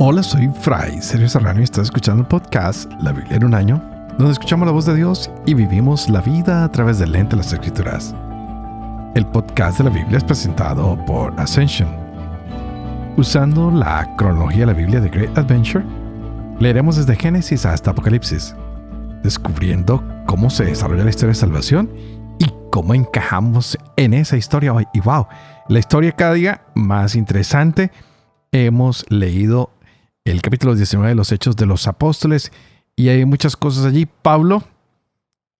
Hola, soy Fray Sergio Serrano y estás escuchando el podcast La Biblia en un año, donde escuchamos la voz de Dios y vivimos la vida a través del lente de las Escrituras. El podcast de la Biblia es presentado por Ascension. Usando la cronología de la Biblia de Great Adventure, leeremos desde Génesis hasta Apocalipsis, descubriendo cómo se desarrolla la historia de salvación y cómo encajamos en esa historia hoy. Y wow, la historia cada día más interesante. Hemos leído el capítulo 19 de los Hechos de los Apóstoles y hay muchas cosas allí. Pablo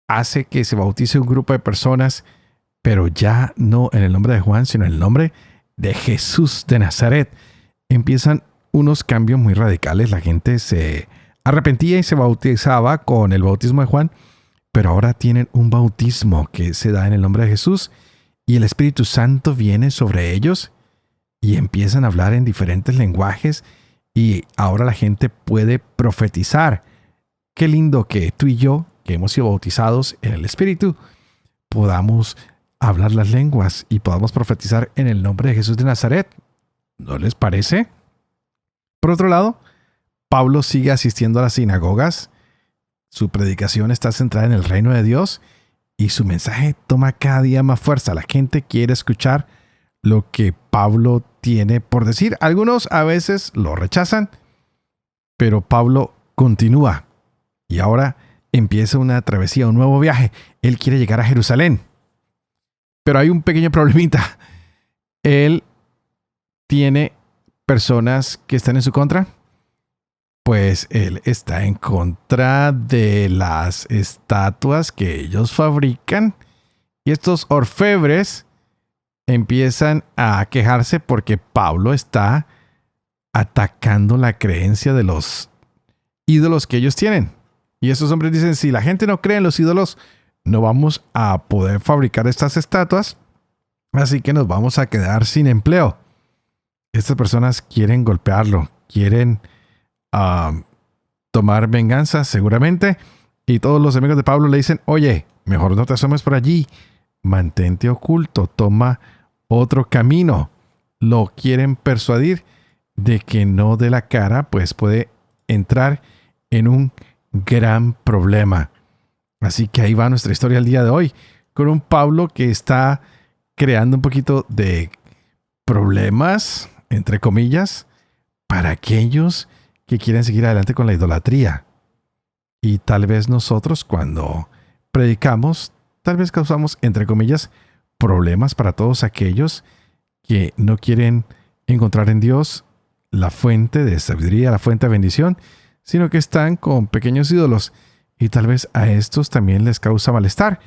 hace que se bautice un grupo de personas, pero ya no en el nombre de Juan, sino en el nombre de Jesús de Nazaret. Empiezan unos cambios muy radicales. La gente se arrepentía y se bautizaba con el bautismo de Juan, pero ahora tienen un bautismo que se da en el nombre de Jesús y el Espíritu Santo viene sobre ellos y empiezan a hablar en diferentes lenguajes y ahora la gente puede profetizar. Qué lindo que tú y yo, que hemos sido bautizados en el Espíritu, podamos hablar las lenguas y podamos profetizar en el nombre de Jesús de Nazaret. ¿No les parece? Por otro lado, Pablo sigue asistiendo a las sinagogas. Su predicación está centrada en el reino de Dios y su mensaje toma cada día más fuerza. La gente quiere escuchar lo que Pablo tiene por decir. Algunos a veces lo rechazan, pero Pablo continúa y ahora empieza una travesía, un nuevo viaje. Él quiere llegar a Jerusalén, pero hay un pequeño problemita. Él tiene personas que están en su contra. Pues él está en contra de las estatuas que ellos fabrican y estos orfebres empiezan a quejarse porque Pablo está atacando la creencia de los ídolos que ellos tienen. Y esos hombres dicen, si la gente no cree en los ídolos, no vamos a poder fabricar estas estatuas, así que nos vamos a quedar sin empleo. Estas personas quieren golpearlo, quieren tomar venganza seguramente, y todos los amigos de Pablo le dicen, oye, mejor no te asomes por allí, mantente oculto, toma otro camino. Lo quieren persuadir de que no dé la cara, pues puede entrar en un gran problema. Así que ahí va nuestra historia el día de hoy, con un Pablo que está creando un poquito de problemas, entre comillas, para aquellos que quieren seguir adelante con la idolatría. Y tal vez nosotros cuando predicamos, tal vez causamos, entre comillas, problemas para todos aquellos que no quieren encontrar en Dios la fuente de sabiduría, la fuente de bendición, sino que están con pequeños ídolos. Y tal vez a estos también les causa malestar.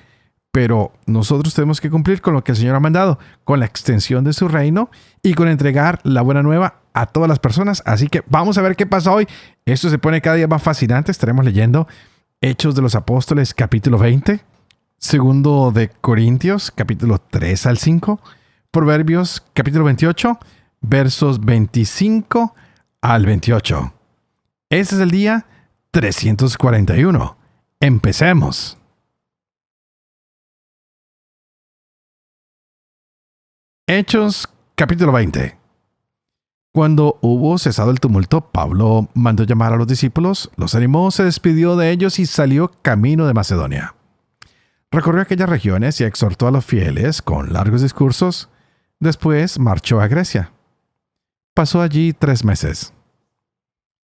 Pero nosotros tenemos que cumplir con lo que el Señor ha mandado, con la extensión de su reino y con entregar la buena nueva a todas las personas. Así que vamos a ver qué pasa hoy. Esto se pone cada día más fascinante. Estaremos leyendo Hechos de los Apóstoles, capítulo 20. Segundo de Corintios, capítulo 3 al 5. Proverbios, capítulo 28, versos 25 al 28. Este es el día 341. Empecemos. Hechos, capítulo 20. Cuando hubo cesado el tumulto, Pablo mandó llamar a los discípulos, los animó, se despidió de ellos y salió camino de Macedonia. Recorrió aquellas regiones y exhortó a los fieles con largos discursos. Después marchó a Grecia. Pasó allí 3 meses.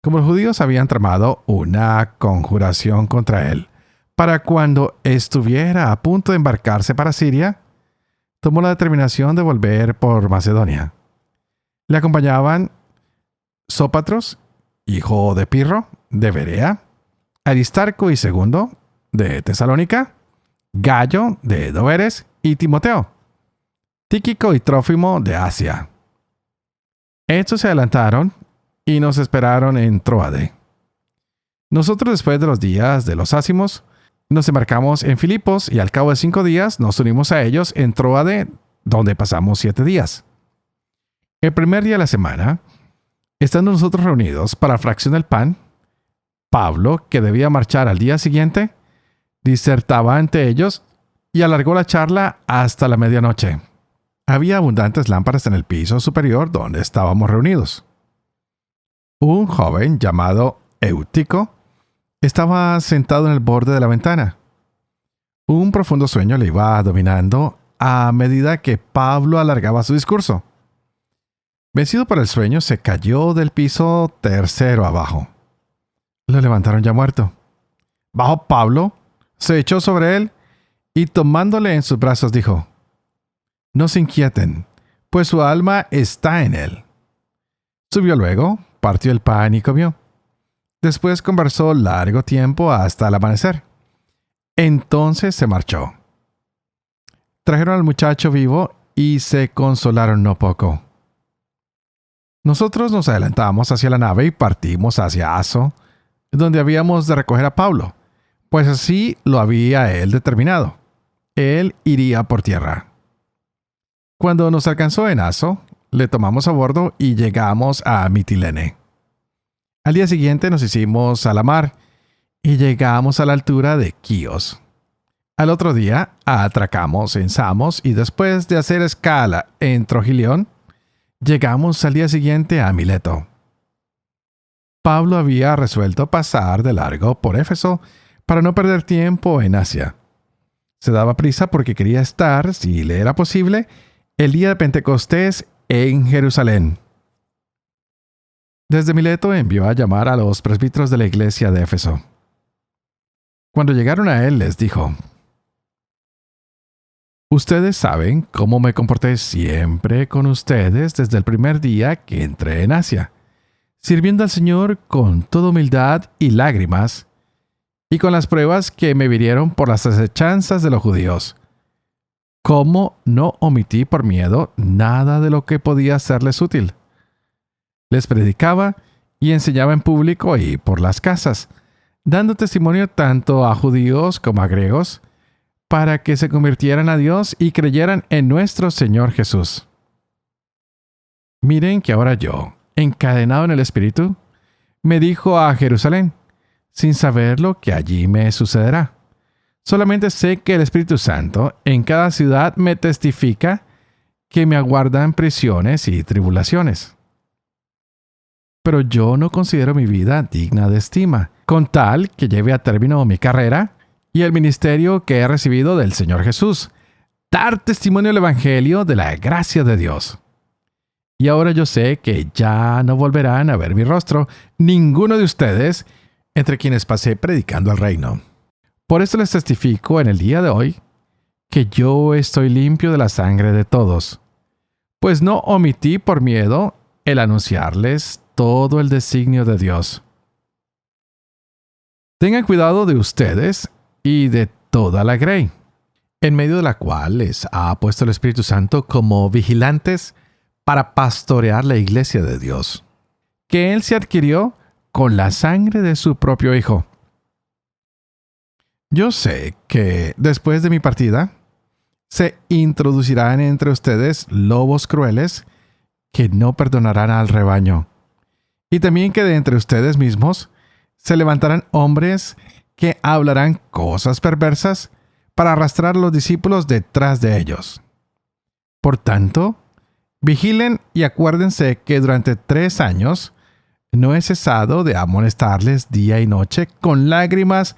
Como los judíos habían tramado una conjuración contra él, para cuando estuviera a punto de embarcarse para Siria, tomó la determinación de volver por Macedonia. Le acompañaban Sópatros, hijo de Pirro, de Berea, Aristarco y Segundo, de Tesalónica, Gallo, de Doveres, y Timoteo, Tíquico y Trófimo, de Asia. Estos se adelantaron y nos esperaron en Tróade. Nosotros, después de los días de los ázimos, nos embarcamos en Filipos y al cabo de 5 días nos unimos a ellos en Tróade, donde pasamos 7 días. El primer día de la semana, estando nosotros reunidos para la fracción del pan, Pablo, que debía marchar al día siguiente, disertaba ante ellos y alargó la charla hasta la medianoche. Había abundantes lámparas en el piso superior donde estábamos reunidos. Un joven llamado Eutico estaba sentado en el borde de la ventana. Un profundo sueño le iba dominando a medida que Pablo alargaba su discurso. Vencido por el sueño, se cayó del piso tercero abajo. Lo levantaron ya muerto. Bajó Pablo, se echó sobre él y tomándole en sus brazos dijo: «No se inquieten, pues su alma está en él». Subió luego, partió el pan y comió. Después conversó largo tiempo hasta el amanecer. Entonces se marchó. Trajeron al muchacho vivo y se consolaron no poco. Nosotros nos adelantamos hacia la nave y partimos hacia Aso, donde habíamos de recoger a Pablo, pues así lo había él determinado. Él iría por tierra. Cuando nos alcanzó en Aso, le tomamos a bordo y llegamos a Mitilene. Al día siguiente nos hicimos a la mar y llegamos a la altura de Quíos. Al otro día atracamos en Samos y después de hacer escala en Trogilión, llegamos al día siguiente a Mileto. Pablo había resuelto pasar de largo por Éfeso para no perder tiempo en Asia. Se daba prisa porque quería estar, si le era posible, el día de Pentecostés en Jerusalén. Desde Mileto envió a llamar a los presbíteros de la iglesia de Éfeso. Cuando llegaron a él, les dijo: «Ustedes saben cómo me comporté siempre con ustedes desde el primer día que entré en Asia, sirviendo al Señor con toda humildad y lágrimas, y con las pruebas que me vinieron por las asechanzas de los judíos. Cómo no omití por miedo nada de lo que podía serles útil. Les predicaba y enseñaba en público y por las casas, dando testimonio tanto a judíos como a griegos, para que se convirtieran a Dios y creyeran en nuestro Señor Jesús. Miren que ahora yo, encadenado en el Espíritu, me dirijo a Jerusalén, sin saber lo que allí me sucederá. Solamente sé que el Espíritu Santo en cada ciudad me testifica que me aguardan prisiones y tribulaciones. Pero yo no considero mi vida digna de estima, con tal que lleve a término mi carrera y el ministerio que he recibido del Señor Jesús, dar testimonio del Evangelio de la gracia de Dios. Y ahora yo sé que ya no volverán a ver mi rostro ninguno de ustedes entre quienes pasé predicando el reino. Por esto les testifico en el día de hoy que yo estoy limpio de la sangre de todos, pues no omití por miedo el anunciarles todo el designio de Dios. Tengan cuidado de ustedes y de toda la grey, en medio de la cual les ha puesto el Espíritu Santo como vigilantes para pastorear la iglesia de Dios, que Él se adquirió con la sangre de su propio Hijo. Yo sé que después de mi partida, se introducirán entre ustedes lobos crueles que no perdonarán al rebaño, y también que de entre ustedes mismos se levantarán hombres que hablarán cosas perversas para arrastrar a los discípulos detrás de ellos. Por tanto, vigilen y acuérdense que durante 3 años no he cesado de amonestarles día y noche con lágrimas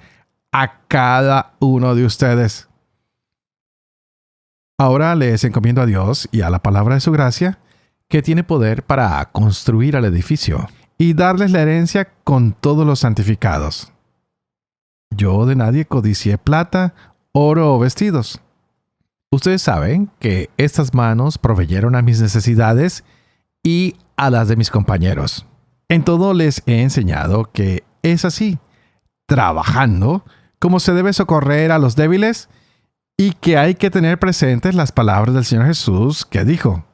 a cada uno de ustedes. Ahora les encomiendo a Dios y a la palabra de su gracia, que tiene poder para construir el edificio y darles la herencia con todos los santificados. Yo de nadie codicié plata, oro o vestidos. Ustedes saben que estas manos proveyeron a mis necesidades y a las de mis compañeros. En todo les he enseñado que es así, trabajando como se debe socorrer a los débiles y que hay que tener presentes las palabras del Señor Jesús que dijo: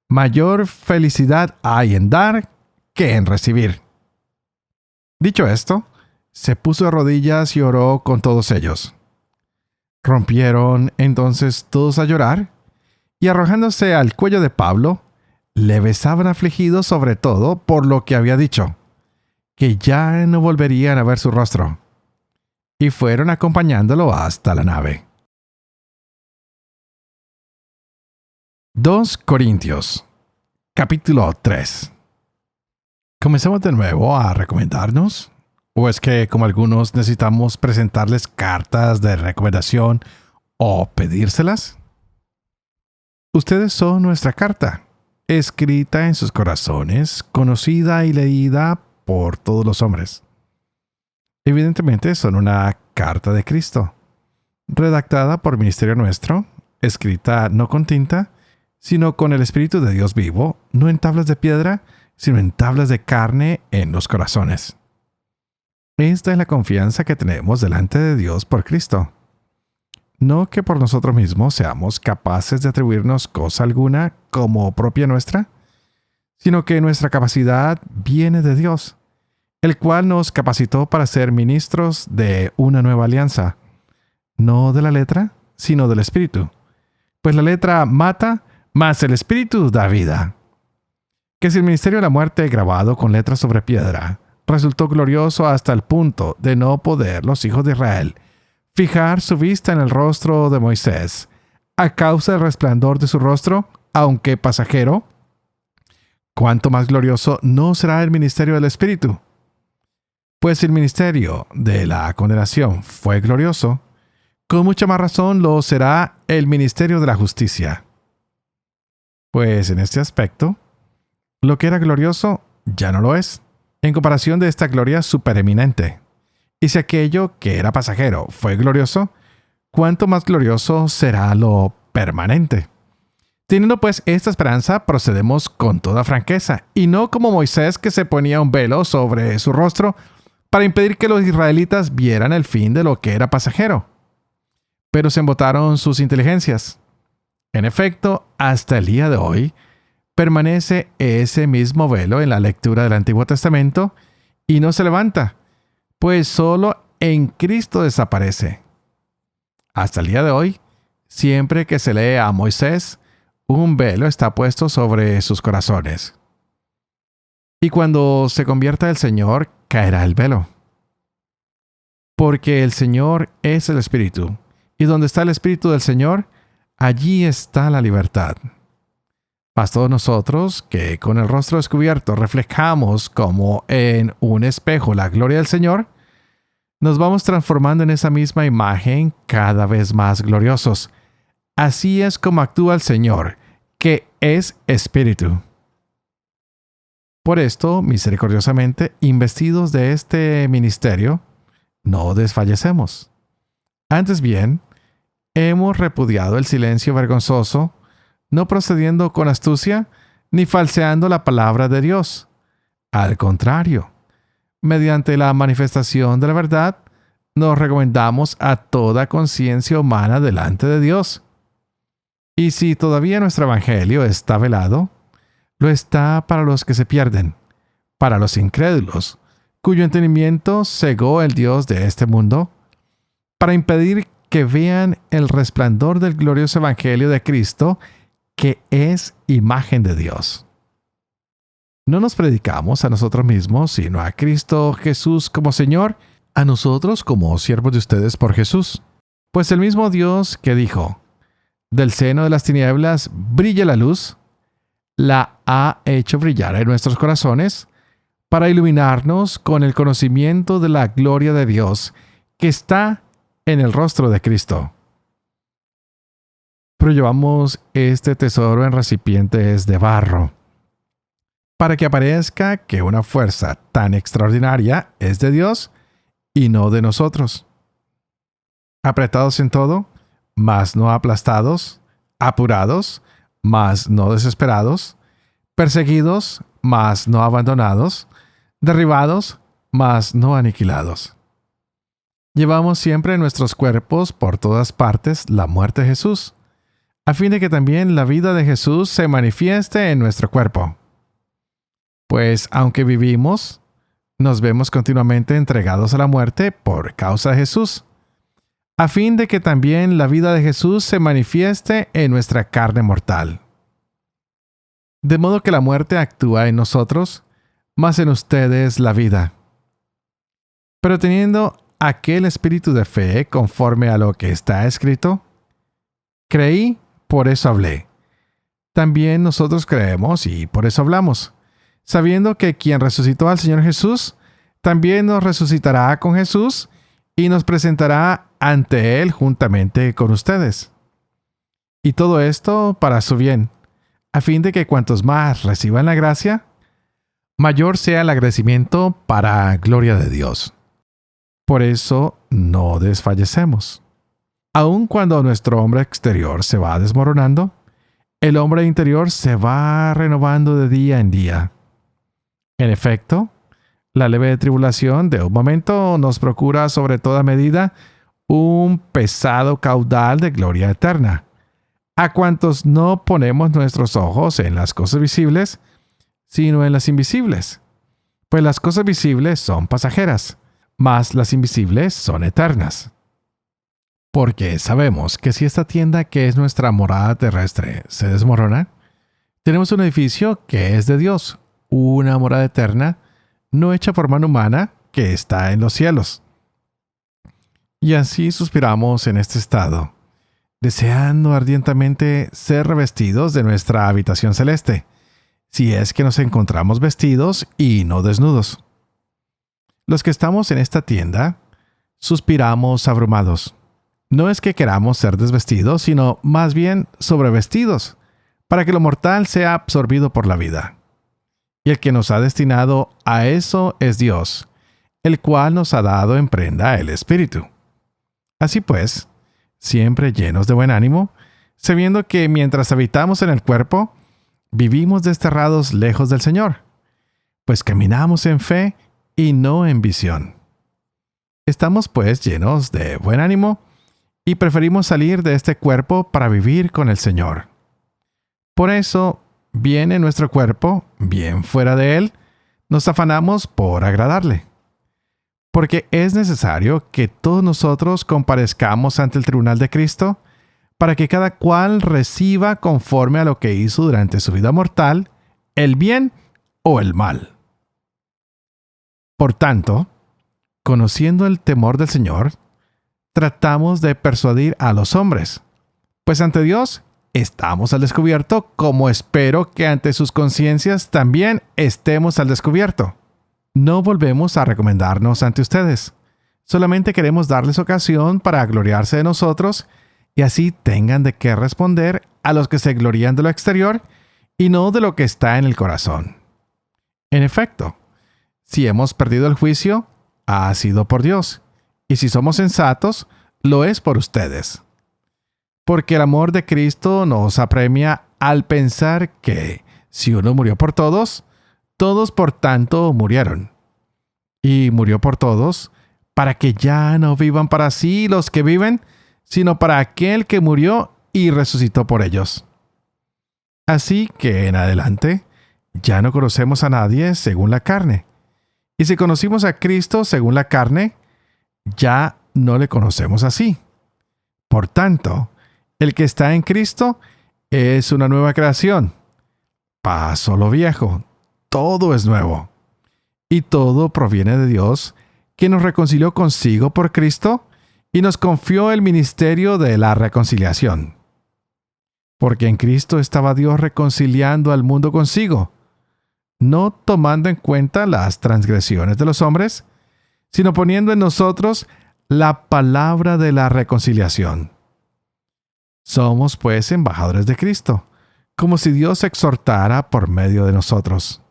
mayor felicidad hay en dar que en recibir. Dicho esto, se puso de rodillas y oró con todos ellos. Rompieron entonces todos a llorar y arrojándose al cuello de Pablo, le besaban afligidos sobre todo por lo que había dicho, que ya no volverían a ver su rostro. Y fueron acompañándolo hasta la nave. 2 Corintios, capítulo 3. Comencemos de nuevo a recomendarnos. ¿O es que, como algunos, necesitamos presentarles cartas de recomendación o pedírselas? Ustedes son nuestra carta, escrita en sus corazones, conocida y leída por todos los hombres. Evidentemente son una carta de Cristo, redactada por ministerio nuestro, escrita no con tinta, sino con el Espíritu de Dios vivo, no en tablas de piedra, sino en tablas de carne en los corazones. Esta es la confianza que tenemos delante de Dios por Cristo. No que por nosotros mismos seamos capaces de atribuirnos cosa alguna como propia nuestra, sino que nuestra capacidad viene de Dios, el cual nos capacitó para ser ministros de una nueva alianza, no de la letra, sino del Espíritu. Pues la letra mata, mas el Espíritu da vida. Que si el ministerio de la muerte grabado con letras sobre piedra resultó glorioso hasta el punto de no poder los hijos de Israel fijar su vista en el rostro de Moisés, a causa del resplandor de su rostro, aunque pasajero, ¿cuánto más glorioso no será el ministerio del Espíritu? Pues el ministerio de la condenación fue glorioso, con mucha más razón lo será el ministerio de la justicia. Pues en este aspecto, lo que era glorioso ya no lo es, en comparación de esta gloria supereminente. Y si aquello que era pasajero fue glorioso, ¿cuánto más glorioso será lo permanente? Teniendo pues esta esperanza, procedemos con toda franqueza, y no como Moisés, que se ponía un velo sobre su rostro para impedir que los israelitas vieran el fin de lo que era pasajero. Pero se embotaron sus inteligencias. En efecto, hasta el día de hoy, permanece ese mismo velo en la lectura del Antiguo Testamento y no se levanta, pues solo en Cristo desaparece. Hasta el día de hoy, siempre que se lee a Moisés, un velo está puesto sobre sus corazones. Y cuando se convierta el Señor, caerá el velo. Porque el Señor es el Espíritu, y donde está el Espíritu del Señor, allí está la libertad. Mas todos nosotros, que con el rostro descubierto reflejamos como en un espejo la gloria del Señor, nos vamos transformando en esa misma imagen cada vez más gloriosos. Así es como actúa el Señor, que es Espíritu. Por esto, misericordiosamente, investidos de este ministerio, no desfallecemos. Antes bien, hemos repudiado el silencio vergonzoso, no procediendo con astucia, ni falseando la palabra de Dios. Al contrario, mediante la manifestación de la verdad, nos recomendamos a toda conciencia humana delante de Dios. Y si todavía nuestro evangelio está velado, lo está para los que se pierden, para los incrédulos, cuyo entendimiento cegó el Dios de este mundo, para impedir que vean el resplandor del glorioso evangelio de Cristo, que es imagen de Dios. No nos predicamos a nosotros mismos, sino a Cristo Jesús como Señor, a nosotros como siervos de ustedes por Jesús. Pues el mismo Dios que dijo, del seno de las tinieblas brilla la luz, la ha hecho brillar en nuestros corazones, para iluminarnos con el conocimiento de la gloria de Dios, que está en el rostro de Cristo. Pero llevamos este tesoro en recipientes de barro, para que aparezca que una fuerza tan extraordinaria es de Dios y no de nosotros. Apretados en todo, mas no aplastados, apurados, mas no desesperados, perseguidos, mas no abandonados, derribados, mas no aniquilados. Llevamos siempre en nuestros cuerpos por todas partes la muerte de Jesús, a fin de que también la vida de Jesús se manifieste en nuestro cuerpo. Pues aunque vivimos, nos vemos continuamente entregados a la muerte por causa de Jesús, a fin de que también la vida de Jesús se manifieste en nuestra carne mortal. De modo que la muerte actúa en nosotros, mas en ustedes la vida. Pero teniendo aquel espíritu de fe conforme a lo que está escrito, creí, por eso hablé. También nosotros creemos y por eso hablamos, sabiendo que quien resucitó al Señor Jesús, también nos resucitará con Jesús y nos presentará ante Él juntamente con ustedes. Y todo esto para su bien, a fin de que cuantos más reciban la gracia, mayor sea el agradecimiento para gloria de Dios. Por eso no desfallecemos. Aun cuando nuestro hombre exterior se va desmoronando, el hombre interior se va renovando de día en día. En efecto, la leve tribulación de un momento nos procura sobre toda medida un pesado caudal de gloria eterna, a cuantos no ponemos nuestros ojos en las cosas visibles, sino en las invisibles. Pues las cosas visibles son pasajeras, mas las invisibles son eternas. Porque sabemos que si esta tienda que es nuestra morada terrestre se desmorona, tenemos un edificio que es de Dios, una morada eterna, no hecha por mano humana, que está en los cielos. Y así suspiramos en este estado, deseando ardientemente ser revestidos de nuestra habitación celeste, si es que nos encontramos vestidos y no desnudos. Los que estamos en esta tienda, suspiramos abrumados. No es que queramos ser desvestidos, sino más bien sobrevestidos, para que lo mortal sea absorbido por la vida. Y el que nos ha destinado a eso es Dios, el cual nos ha dado en prenda el Espíritu. Así pues, siempre llenos de buen ánimo, sabiendo que mientras habitamos en el cuerpo, vivimos desterrados lejos del Señor, pues caminamos en fe y no en visión. Estamos pues llenos de buen ánimo y preferimos salir de este cuerpo para vivir con el Señor. Por eso, bien en nuestro cuerpo, bien fuera de él, nos afanamos por agradarle. Porque es necesario que todos nosotros comparezcamos ante el tribunal de Cristo, para que cada cual reciba conforme a lo que hizo durante su vida mortal, el bien o el mal. Por tanto, conociendo el temor del Señor, tratamos de persuadir a los hombres, pues ante Dios estamos al descubierto, como espero que ante sus conciencias también estemos al descubierto. No volvemos a recomendarnos ante ustedes, solamente queremos darles ocasión para gloriarse de nosotros y así tengan de qué responder a los que se glorían de lo exterior y no de lo que está en el corazón. En efecto, si hemos perdido el juicio, ha sido por Dios, y si somos sensatos, lo es por ustedes. Porque el amor de Cristo nos apremia al pensar que, si uno murió por todos, todos por tanto murieron. Y murió por todos, para que ya no vivan para sí los que viven, sino para aquel que murió y resucitó por ellos. Así que en adelante, ya no conocemos a nadie según la carne. Y si conocimos a Cristo según la carne, ya no le conocemos así. Por tanto, el que está en Cristo es una nueva creación. Pasó lo viejo, todo es nuevo. Y todo proviene de Dios, que nos reconcilió consigo por Cristo y nos confió el ministerio de la reconciliación. Porque en Cristo estaba Dios reconciliando al mundo consigo, no tomando en cuenta las transgresiones de los hombres, sino poniendo en nosotros la palabra de la reconciliación. Somos pues embajadores de Cristo, como si Dios exhortara por medio de nosotros.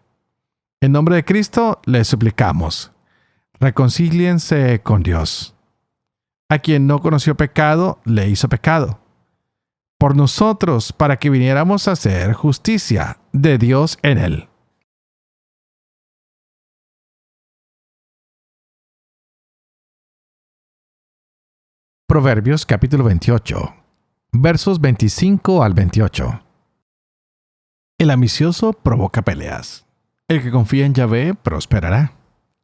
En nombre de Cristo les suplicamos, reconcíliense con Dios. A quien no conoció pecado, le hizo pecado, por nosotros, para que viniéramos a hacer justicia de Dios en él. Proverbios capítulo 28, versos 25 al 28. El ambicioso provoca peleas. El que confía en Yahvé prosperará.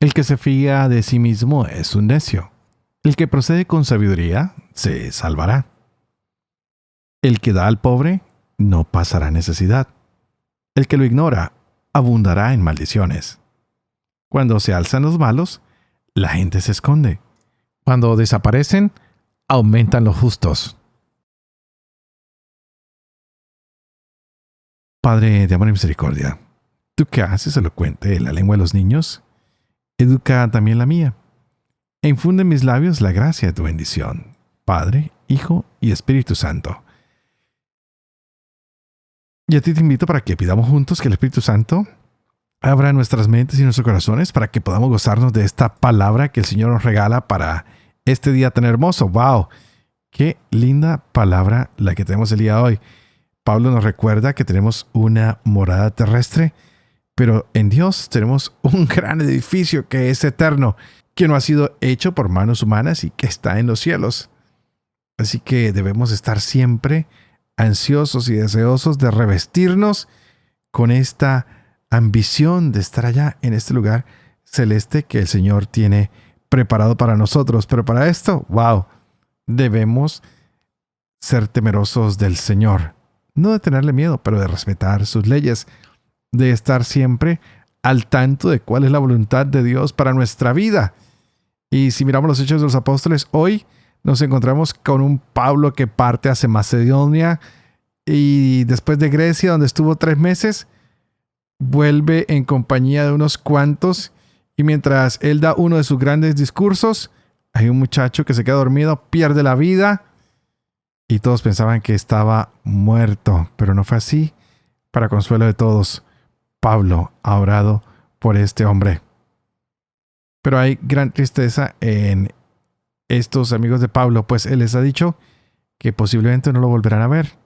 El que se fía de sí mismo es un necio. El que procede con sabiduría se salvará. El que da al pobre no pasará necesidad. El que lo ignora abundará en maldiciones. Cuando se alzan los malos, la gente se esconde. Cuando desaparecen, aumentan los justos. Padre de amor y misericordia, Tú que haces elocuente la lengua de los niños, educa también la mía, e infunde en mis labios la gracia de tu bendición, Padre, Hijo y Espíritu Santo. Y a ti te invito para que pidamos juntos que el Espíritu Santo abra nuestras mentes y nuestros corazones para que podamos gozarnos de esta palabra que el Señor nos regala para este día tan hermoso. ¡Wow! ¡Qué linda palabra la que tenemos el día de hoy! Pablo nos recuerda que tenemos una morada terrestre, pero en Dios tenemos un gran edificio que es eterno, que no ha sido hecho por manos humanas y que está en los cielos. Así que debemos estar siempre ansiosos y deseosos de revestirnos con esta ambición de estar allá en este lugar celeste que el Señor tiene preparado para nosotros. Pero para esto, wow, debemos ser temerosos del Señor. No de tenerle miedo, pero de respetar sus leyes, de estar siempre al tanto de cuál es la voluntad de Dios para nuestra vida. Y si miramos los Hechos de los Apóstoles, hoy nos encontramos con un Pablo que parte hacia Macedonia y después de Grecia, donde estuvo 3 meses, vuelve en compañía de unos cuantos y mientras él da uno de sus grandes discursos, hay un muchacho que se queda dormido, pierde la vida y todos pensaban que estaba muerto, pero no fue así. Para consuelo de todos, Pablo ha orado por este hombre. Pero hay gran tristeza en estos amigos de Pablo, pues él les ha dicho que posiblemente no lo volverán a ver.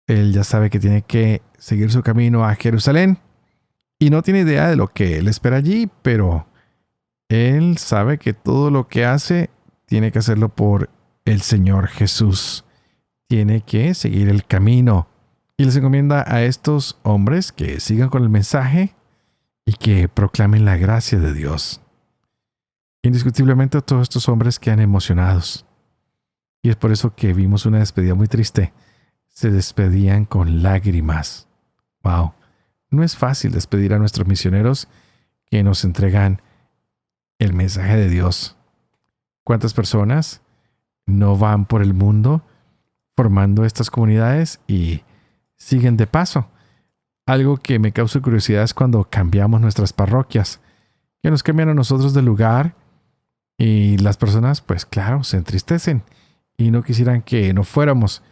Él ya sabe que tiene que seguir su camino a Jerusalén y no tiene idea de lo que él espera allí, pero él sabe que todo lo que hace tiene que hacerlo por el Señor Jesús. Tiene que seguir el camino. Y les encomienda a estos hombres que sigan con el mensaje y que proclamen la gracia de Dios. Indiscutiblemente todos estos hombres quedan emocionados. Y es por eso que vimos una despedida muy triste. Se despedían con lágrimas. ¡Wow! No es fácil despedir a nuestros misioneros que nos entregan el mensaje de Dios. ¿Cuántas personas no van por el mundo formando estas comunidades y siguen de paso? Algo que me causa curiosidad es cuando cambiamos nuestras parroquias, que nos cambian a nosotros de lugar y las personas, pues claro, se entristecen y no quisieran que no fuéramos.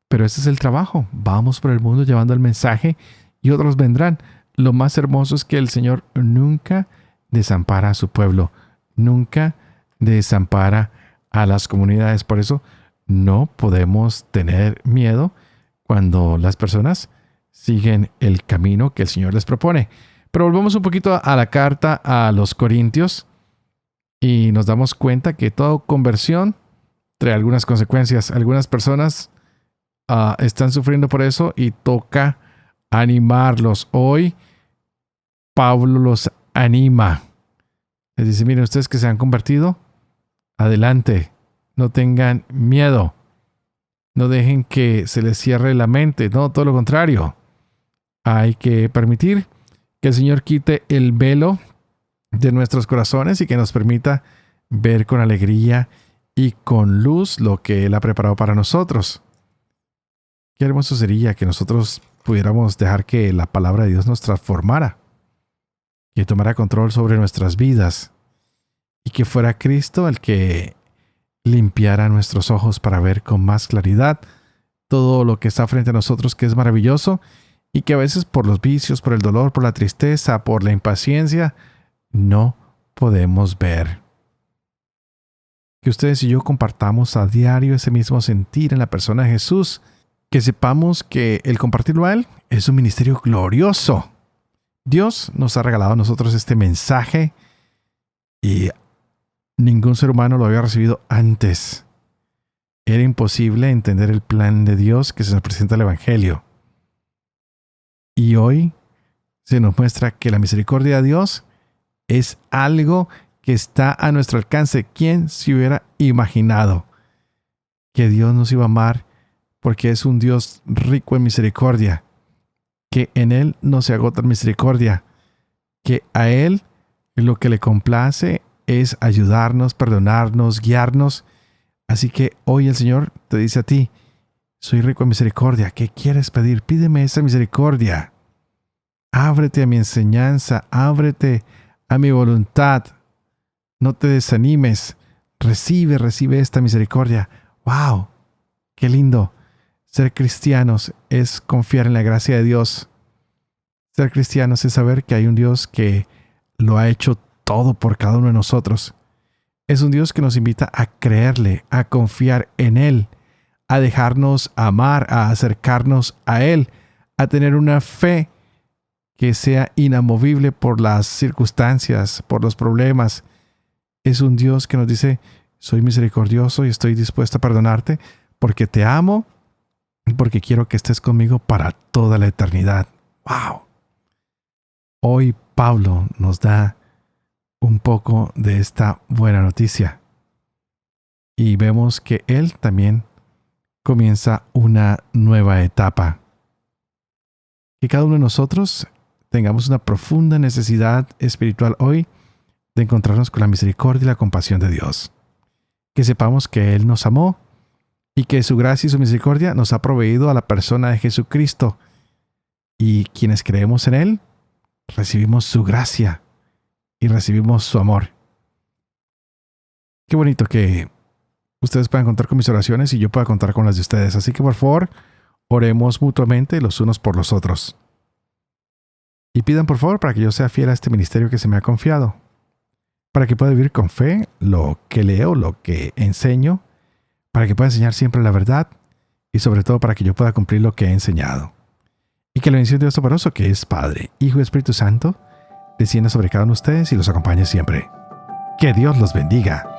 Pero ese es el trabajo. Vamos por el mundo llevando el mensaje y otros vendrán. Lo más hermoso es que el Señor nunca desampara a su pueblo, nunca desampara a las comunidades. Por eso no podemos tener miedo cuando las personas siguen el camino que el Señor les propone. Pero volvemos un poquito a la carta a los Corintios y nos damos cuenta que toda conversión trae algunas consecuencias. Algunas personas están sufriendo por eso y toca animarlos. Hoy Pablo los anima. Les dice, miren, ustedes que se han convertido, adelante, no tengan miedo. No dejen que se les cierre la mente. No, todo lo contrario. Hay que permitir que el Señor quite el velo de nuestros corazones y que nos permita ver con alegría y con luz lo que Él ha preparado para nosotros. Qué hermoso sería que nosotros pudiéramos dejar que la palabra de Dios nos transformara, que tomara control sobre nuestras vidas y que fuera Cristo el que limpiara nuestros ojos para ver con más claridad todo lo que está frente a nosotros, que es maravilloso y que a veces por los vicios, por el dolor, por la tristeza, por la impaciencia, no podemos ver. Que ustedes y yo compartamos a diario ese mismo sentir en la persona de Jesús, que sepamos que el compartirlo a Él es un ministerio glorioso. Dios nos ha regalado a nosotros este mensaje y ningún ser humano lo había recibido antes. Era imposible entender el plan de Dios que se nos presenta en el Evangelio. Y hoy se nos muestra que la misericordia de Dios es algo que está a nuestro alcance. ¿Quién se hubiera imaginado que Dios nos iba a amar porque es un Dios rico en misericordia? Que en Él no se agota misericordia. Que a Él lo que le complace es ayudarnos, perdonarnos, guiarnos. Así que hoy el Señor te dice a ti, soy rico en misericordia. ¿Qué quieres pedir? Pídeme esa misericordia. Ábrete a mi enseñanza, ábrete a mi voluntad. No te desanimes. Recibe esta misericordia. ¡Wow! ¡Qué lindo! Ser cristianos es confiar en la gracia de Dios. Ser cristianos es saber que hay un Dios que lo ha hecho todo por cada uno de nosotros. Es un Dios que nos invita a creerle, a confiar en Él, a dejarnos amar, a acercarnos a Él, a tener una fe que sea inamovible por las circunstancias, por los problemas. Es un Dios que nos dice, soy misericordioso y estoy dispuesto a perdonarte porque te amo y porque quiero que estés conmigo para toda la eternidad. ¡Wow! Hoy Pablo nos da un poco de esta buena noticia. Y vemos que él también comienza una nueva etapa. Que cada uno de nosotros tengamos una profunda necesidad espiritual hoy de encontrarnos con la misericordia y la compasión de Dios. Que sepamos que Él nos amó y que su gracia y su misericordia nos ha proveído a la persona de Jesucristo. Y quienes creemos en Él, recibimos su gracia y recibimos su amor. Qué bonito que ustedes puedan contar con mis oraciones y yo pueda contar con las de ustedes. Así que por favor, oremos mutuamente los unos por los otros. Y pidan por favor para que yo sea fiel a este ministerio que se me ha confiado. Para que pueda vivir con fe lo que leo, lo que enseño. Para que pueda enseñar siempre la verdad. Y sobre todo para que yo pueda cumplir lo que he enseñado. Y que la bendición de Dios Todopoderoso, que es Padre, Hijo y Espíritu Santo, descienda sobre cada uno de ustedes y los acompañe siempre. Que Dios los bendiga.